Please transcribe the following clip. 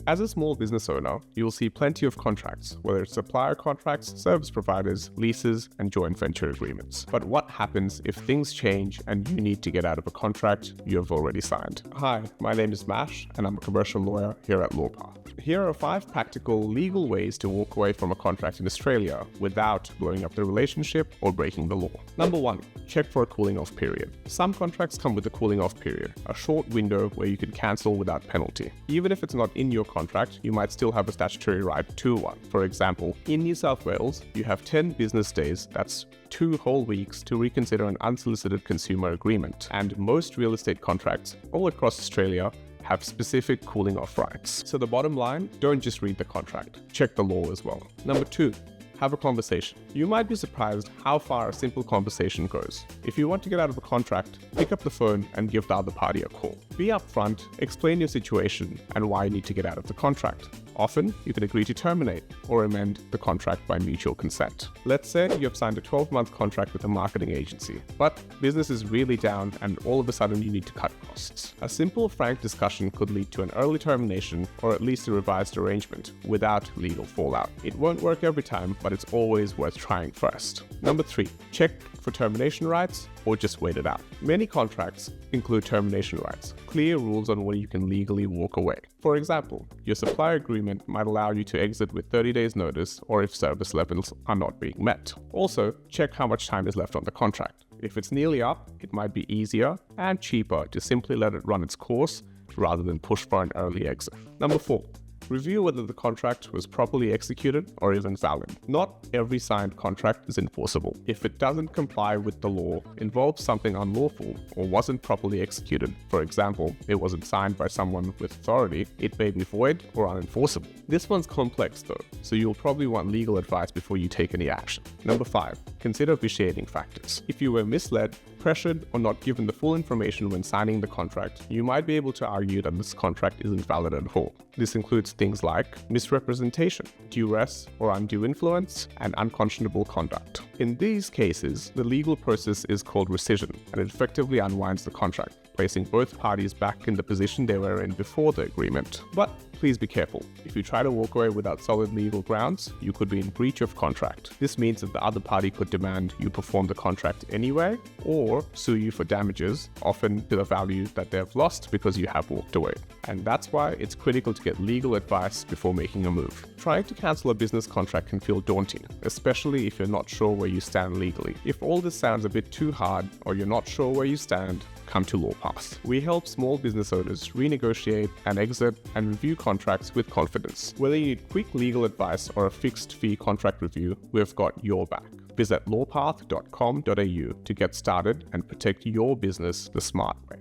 As a small business owner, you'll see plenty of contracts, whether it's supplier contracts, service providers, leases, and joint venture agreements. But what happens if things change and you need to get out of a contract you have already signed? Hi, my name is Mash, and I'm a commercial lawyer here at Lawpath. Here are 5 practical legal ways to walk away from a contract in Australia without blowing up the relationship or breaking the law. Number 1, check for a cooling off period. Some contracts come with a cooling off period, a short window where you can cancel without penalty. Even if it's not in your contract, you might still have a statutory right to one. For example, in New South Wales, you have 10 business days, that's 2 whole weeks, to reconsider an unsolicited consumer agreement. And most real estate contracts all across Australia have specific cooling off rights. So the bottom line, don't just read the contract, check the law as well. Number 2, have a conversation. You might be surprised how far a simple conversation goes. If you want to get out of a contract, pick up the phone and give the other party a call. Be upfront, explain your situation and why you need to get out of the contract. Often, you can agree to terminate or amend the contract by mutual consent. Let's say you have signed a 12-month contract with a marketing agency, but business is really down and all of a sudden you need to cut costs. A simple, frank discussion could lead to an early termination or at least a revised arrangement without legal fallout. It won't work every time, but it's always worth trying first. Number 3, check for termination rights or just wait it out. Many contracts include termination rights, clear rules on when you can legally walk away. For example, your supplier agreement might allow you to exit with 30 days notice or if service levels are not being met. Also, check how much time is left on the contract. If it's nearly up, it might be easier and cheaper to simply let it run its course rather than push for an early exit. Number 4, review whether the contract was properly executed or even valid. Not every signed contract is enforceable. If it doesn't comply with the law, involves something unlawful, or wasn't properly executed, for example, it wasn't signed by someone with authority, it may be void or unenforceable. This one's complex though, so you'll probably want legal advice before you take any action. Number 5, consider vitiating factors. If you were misled, pressured, or not given the full information when signing the contract, you might be able to argue that this contract isn't valid at all. This includes things like misrepresentation, duress or undue influence, and unconscionable conduct. In these cases, the legal process is called rescission, and it effectively unwinds the contract, placing both parties back in the position they were in before the agreement. But please be careful. If you try to walk away without solid legal grounds, you could be in breach of contract. This means that the other party could demand you perform the contract anyway, or sue you for damages, often to the value that they have lost because you have walked away. And that's why it's critical to get legal advice before making a move. Trying to cancel a business contract can feel daunting, especially if you're not sure where you stand legally. If all this sounds a bit too hard, or you're not sure where you stand, come to Lawpath. We help small business owners renegotiate and exit and review contracts with confidence. Whether you need quick legal advice or a fixed fee contract review, we've got your back. Visit lawpath.com.au to get started and protect your business the smart way.